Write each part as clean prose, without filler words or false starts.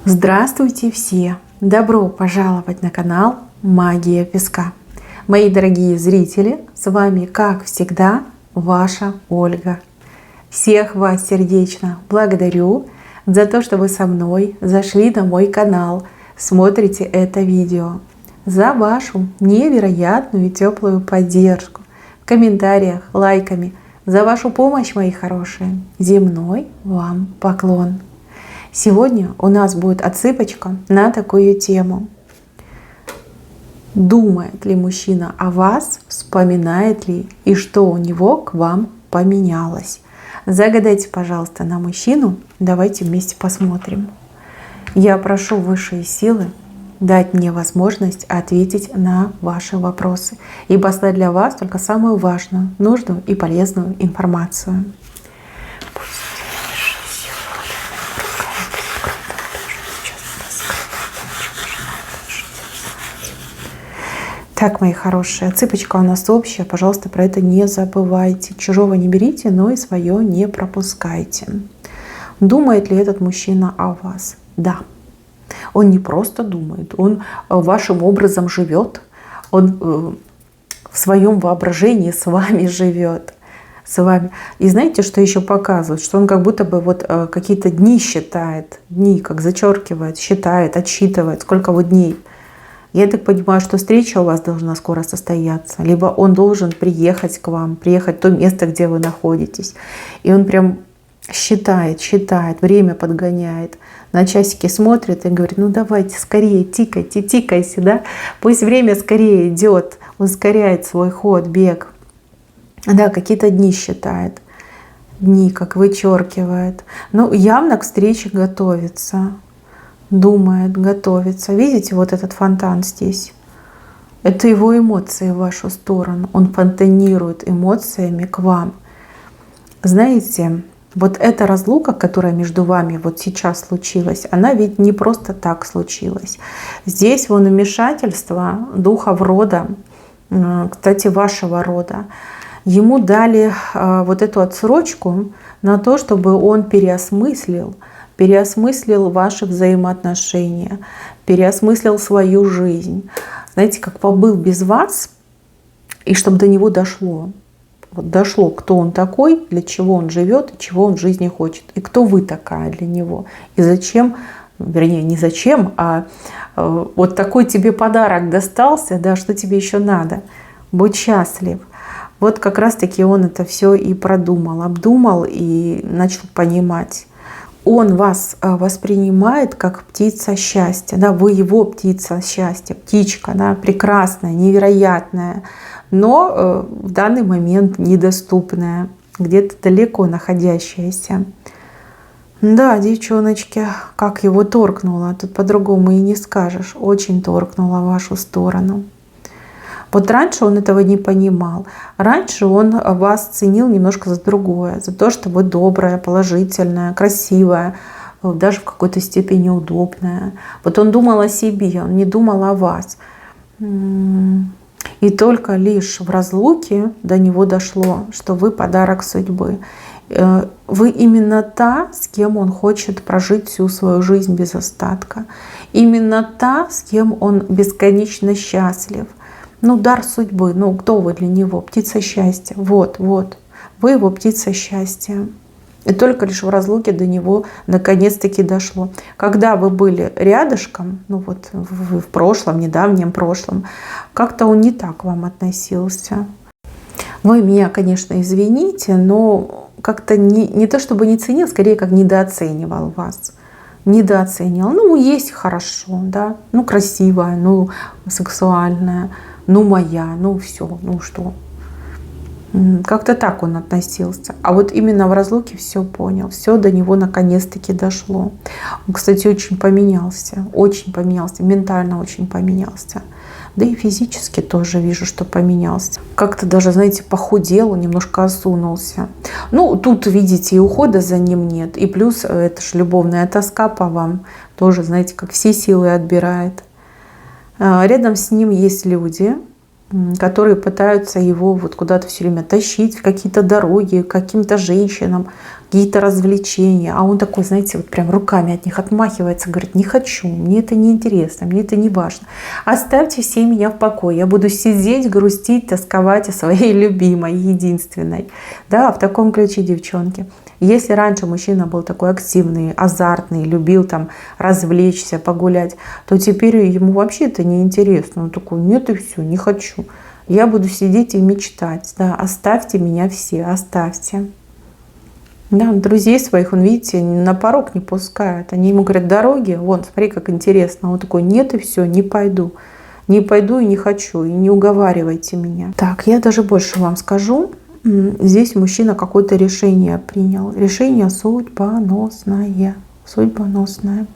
Здравствуйте все! Добро пожаловать на канал Магия Песка. Мои дорогие зрители, с вами, как всегда, ваша Ольга. Всех вас сердечно благодарю за то, что вы со мной зашли на мой канал, смотрите это видео, за вашу невероятную и теплую поддержку в комментариях, лайками, за вашу помощь, мои хорошие. Земной вам поклон. Сегодня у нас будет отсыпочка на такую тему. Думает ли мужчина о вас, вспоминает ли и что у него к вам поменялось? Загадайте, пожалуйста, на мужчину. Давайте вместе посмотрим. Я прошу высшие силы дать мне возможность ответить на ваши вопросы и послать для вас только самую важную, нужную и полезную информацию. Так, мои хорошие, отсыпочка у нас общая, пожалуйста, про это не забывайте. Чужого не берите, но и свое не пропускайте. Думает ли этот мужчина о вас? Да. Он не просто думает, он вашим образом живет, он в своем воображении с вами живет. С вами. И знаете, что еще показывает? Что он как будто бы вот какие-то дни считает, дни как зачеркивает, считает, отсчитывает, сколько вот дней. Я так понимаю, что встреча у вас должна скоро состояться. Либо он должен приехать к вам, приехать в то место, где вы находитесь. И он прям считает, время подгоняет. На часики смотрит и говорит: ну давайте скорее, тикайте, да? Пусть время скорее идет, ускоряет свой ход, бег. Да, какие-то дни считает. Дни, как вычеркивает. Ну, явно к встрече готовится. Думает, готовится. Видите, вот этот фонтан здесь? Это его эмоции в вашу сторону. Он фонтанирует эмоциями к вам. Знаете, вот эта разлука, которая между вами вот сейчас случилась, она ведь не просто так случилась. Здесь вон вмешательство духов рода, кстати, вашего рода. Ему дали вот эту отсрочку на то, чтобы он переосмыслил ваши взаимоотношения, переосмыслил свою жизнь. Знаете, как побыл без вас, и чтобы до него дошло. Вот дошло, кто он такой, для чего он живет, и чего он в жизни хочет. И кто вы такая для него. И зачем, вернее, не зачем, а вот такой тебе подарок достался, да, что тебе еще надо. Будь счастлив. Вот как раз-таки он это все и продумал, обдумал и начал понимать. Он вас воспринимает как птица счастья, да, вы его птица счастья, птичка, да, прекрасная, невероятная, но в данный момент недоступная, где-то далеко находящаяся. Да, девчоночки, как его торкнуло, тут по-другому и не скажешь, очень торкнуло в вашу сторону. Вот раньше он этого не понимал. Раньше он вас ценил немножко за другое. За то, что вы добрая, положительная, красивая, даже в какой-то степени удобная. Вот он думал о себе, он не думал о вас. И только лишь в разлуке до него дошло, что вы подарок судьбы. Вы именно та, с кем он хочет прожить всю свою жизнь без остатка. Именно та, с кем он бесконечно счастлив. Ну, дар судьбы, ну, кто вы для него? Птица счастья. Вот, вы его птица счастья. И только лишь в разлуке до него наконец-таки дошло. Когда вы были рядышком, ну вот в прошлом, недавнем прошлом, как-то он не так к вам относился. Вы меня, конечно, извините, но как-то не то чтобы не ценил, скорее как недооценивал вас. Недооценивал. Ну, есть хорошо, да, ну, красивая, ну, сексуальная. Ну моя, ну все, ну что. Как-то так он относился. А вот именно в разлуке все понял. Все до него наконец-таки дошло. Он, кстати, очень поменялся. Ментально очень поменялся. Да и физически тоже вижу, что поменялся. Как-то даже, знаете, похудел, немножко осунулся. Ну, тут, видите, и ухода за ним нет. И плюс, это ж любовная тоска по вам. Тоже, знаете, как все силы отбирает. Рядом с ним есть люди, которые пытаются его вот куда-то все время тащить, в какие-то дороги, к каким-то женщинам, какие-то развлечения. А он такой, знаете, вот прям руками от них отмахивается, говорит: не хочу, мне это не интересно, мне это не важно. Оставьте все меня в покое, я буду сидеть, грустить, тосковать о своей любимой, единственной. Да, в таком ключе, девчонки. Если раньше мужчина был такой активный, азартный, любил там развлечься, погулять, то теперь ему вообще это не интересно. Он такой: нет, и все, не хочу. Я буду сидеть и мечтать. Да, оставьте меня все, оставьте. Да, друзей своих, он, видите, на порог не пускает. Они ему говорят: дороги, вон, смотри, как интересно. Он такой: нет, и все, не пойду. Не пойду и не хочу, и не уговаривайте меня. Так, я даже больше вам скажу. Здесь мужчина какое-то решение принял. Решение судьбоносное. Судьбоносное.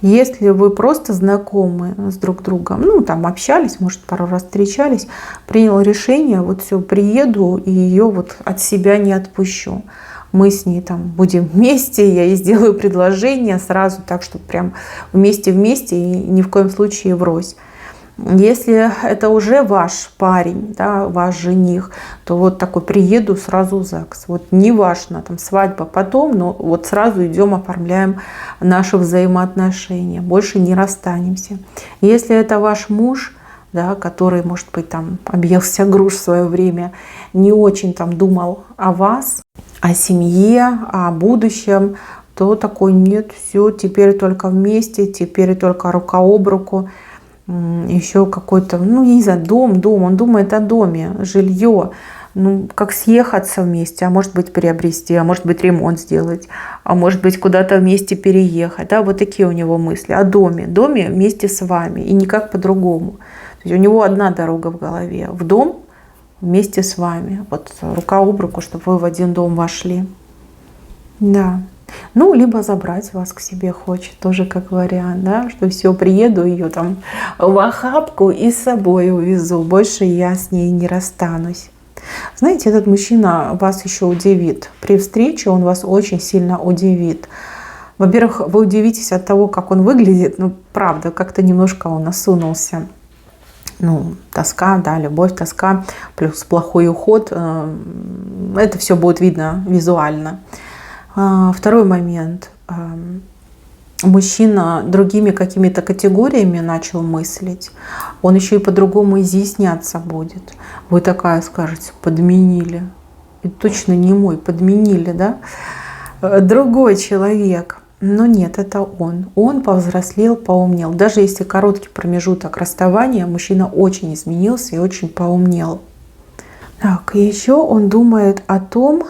Если вы просто знакомы с друг другом, ну там общались, может пару раз встречались, принял решение: вот все, приеду и ее вот от себя не отпущу. Мы с ней там будем вместе, я ей сделаю предложение сразу так, чтобы прям вместе-вместе и ни в коем случае врозь. Если это уже ваш парень, да, ваш жених, то вот такой: приеду сразу в ЗАГС. Вот неважно, там свадьба потом, но вот сразу идем, оформляем наши взаимоотношения, больше не расстанемся. Если это ваш муж, да, который, может быть, там объелся груш в свое время, не очень там думал о вас, о семье, о будущем, то такой: нет, все, теперь только вместе, теперь только рука об руку. Еще какой-то, ну, я не знаю, дом, он думает о доме, жилье, ну, как съехаться вместе, а может быть приобрести, а может быть ремонт сделать, а может быть куда-то вместе переехать, да, вот такие у него мысли о доме вместе с вами и никак по-другому. То есть у него одна дорога в голове: в дом вместе с вами, вот рука об руку, чтобы вы в один дом вошли. Да. Ну, либо забрать вас к себе хочет, тоже как вариант, да, что все, приеду, ее там в охапку и с собой увезу, больше я с ней не расстанусь. Знаете, этот мужчина вас еще удивит. При встрече он вас очень сильно удивит. Во-первых, вы удивитесь от того, как он выглядит, ну, правда, как-то немножко он осунулся. Ну, тоска, да, любовь, тоска, плюс плохой уход, это все будет видно визуально. Второй момент. Мужчина другими какими-то категориями начал мыслить. Он еще и по-другому изъясняться будет. Вы такая скажете: подменили. И точно не мой, подменили, да? Другой человек. Но нет, это он. Он повзрослел, поумнел. Даже если короткий промежуток расставания, мужчина очень изменился и очень поумнел. Так, и еще он думает о том,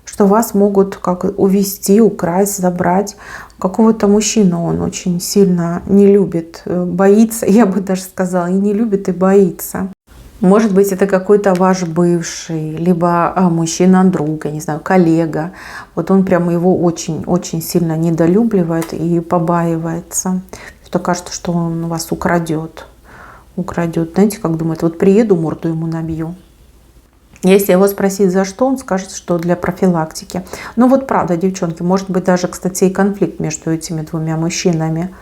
что вас могут как увести, украсть, забрать. Какого-то мужчину он очень сильно не любит, боится, я бы даже сказала, и не любит, и боится. Может быть, это какой-то ваш бывший, либо мужчина друга, не знаю, коллега. Вот он прямо его очень сильно недолюбливает и побаивается. Что кажется, что он вас украдет. Знаете, как думает: вот приеду, морду ему набью. Если его спросить, за что, он скажет, что для профилактики. Ну вот правда, девчонки, может быть даже, кстати, и конфликт между этими двумя мужчинами.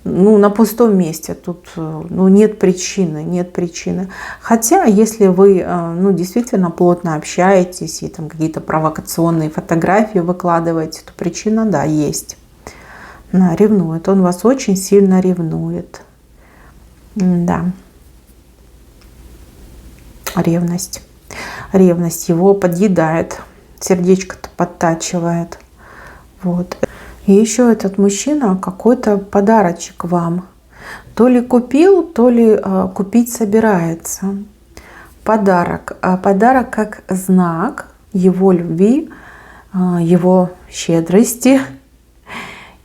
Ну, на пустом месте. Тут нет причины. Хотя, если вы действительно плотно общаетесь и там какие-то провокационные фотографии выкладываете, то причина, да, есть. Ревнует. Он вас очень сильно ревнует. Да. Ревность его подъедает, сердечко-то подтачивает. Вот. И еще этот мужчина какой-то подарочек вам. То ли купил, то ли купить собирается. Подарок. Подарок как знак его любви, его щедрости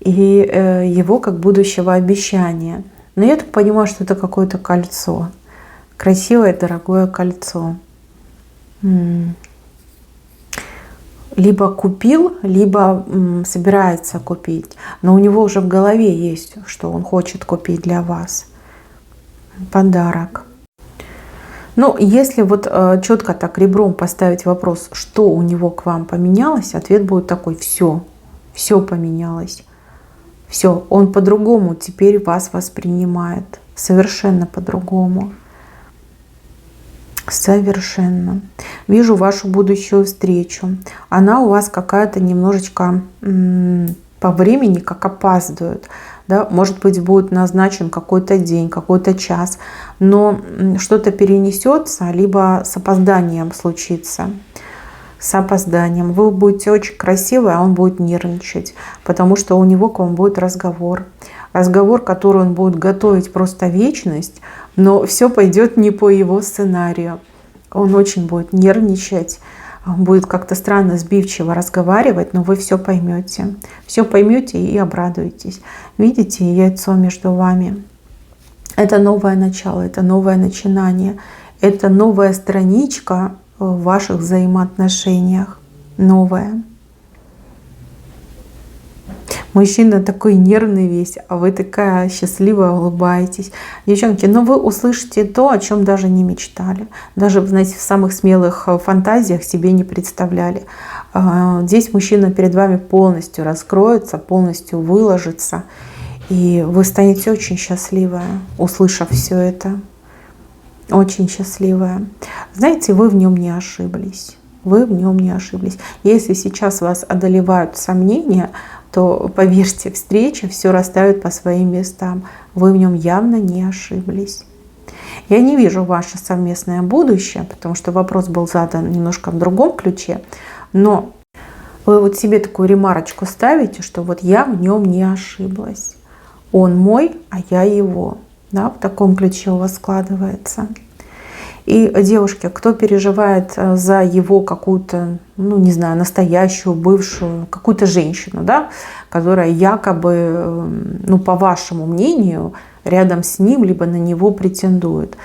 и его как будущего обещания. Но я так понимаю, что это какое-то кольцо. Красивое, дорогое кольцо. Либо купил, либо собирается купить. Но у него уже в голове есть, что он хочет купить для вас. Подарок. Ну, если вот четко так ребром поставить вопрос, что у него к вам поменялось, ответ будет такой: все поменялось. Все, он по-другому теперь вас воспринимает. Совершенно по-другому. Совершенно. Вижу вашу будущую встречу. Она у вас какая-то немножечко по времени как опаздывает. Да? Может быть, будет назначен какой-то день, какой-то час, но что-то перенесется, либо с опозданием случится. С опозданием. Вы будете очень красивы, а он будет нервничать, потому что у него к вам будет разговор. Разговор, который он будет готовить просто вечность, но все пойдет не по его сценарию. Он очень будет нервничать, он будет как-то странно, сбивчиво разговаривать, но вы все поймете. Все поймете и обрадуетесь. Видите, яйцо между вами. Это новое начало, это новое начинание, это новая страничка в ваших взаимоотношениях. Новая. Мужчина такой нервный весь, а вы такая счастливая, улыбаетесь. Девчонки, но вы услышите то, о чем даже не мечтали. Даже, знаете, в самых смелых фантазиях себе не представляли. Здесь мужчина перед вами полностью раскроется, полностью выложится. И вы станете очень счастливая, услышав все это. Очень счастливая. Знаете, вы в нем не ошиблись. Вы в нем не ошиблись. Если сейчас вас одолевают сомнения, то, поверьте, встреча все расставит по своим местам. Вы в нем явно не ошиблись. Я не вижу ваше совместное будущее, потому что вопрос был задан немножко в другом ключе. Но вы вот себе такую ремарочку ставите, что вот я в нем не ошиблась. Он мой, а я его. Да, в таком ключе у вас складывается. И, девушки, кто переживает за его какую-то, ну, не знаю, настоящую, бывшую, какую-то женщину, да, которая якобы, ну, по вашему мнению, рядом с ним, либо на него претендует.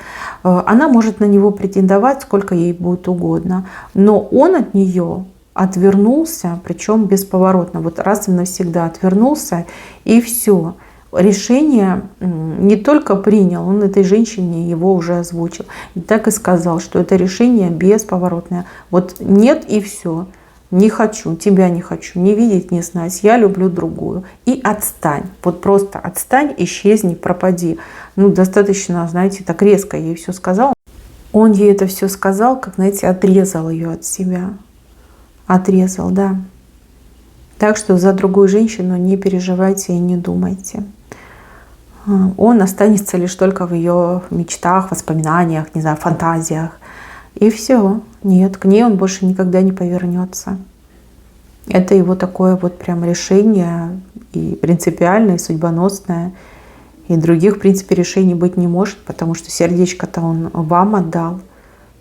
Она может на него претендовать сколько ей будет угодно, но он от нее отвернулся, причем бесповоротно. Вот раз и навсегда отвернулся, и все. Решение не только принял, он этой женщине его уже озвучил. И так и сказал, что это решение бесповоротное. Вот нет и все. Не хочу, тебя не хочу, не видеть, не знать. Я люблю другую. И отстань. Вот просто отстань, исчезни, пропади. Ну, достаточно, знаете, так резко ей все сказал. Он ей это все сказал, как, знаете, отрезал ее от себя. Отрезал, да. Так что за другую женщину не переживайте и не думайте. Он останется лишь только в ее мечтах, воспоминаниях, не знаю, фантазиях. И все. Нет, к ней он больше никогда не повернется. Это его такое вот прям решение и принципиальное, и судьбоносное. И других, в принципе, решений быть не может, потому что сердечко-то он вам отдал.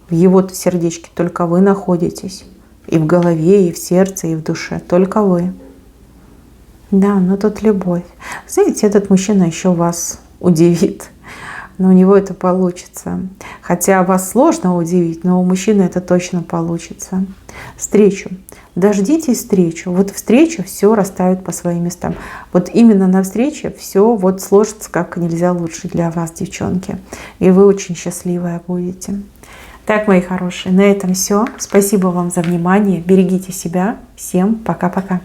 В его-то сердечке только вы находитесь. И в голове, и в сердце, и в душе. Только вы. Да, но тут любовь. Знаете, этот мужчина еще вас удивит. Но у него это получится. Хотя вас сложно удивить, но у мужчины это точно получится. Встречу. Дождитесь встречу. Вот встреча все расставит по своим местам. Вот именно на встрече все вот сложится как нельзя лучше для вас, девчонки. И вы очень счастливая будете. Так, мои хорошие, на этом все. Спасибо вам за внимание. Берегите себя. Всем пока-пока.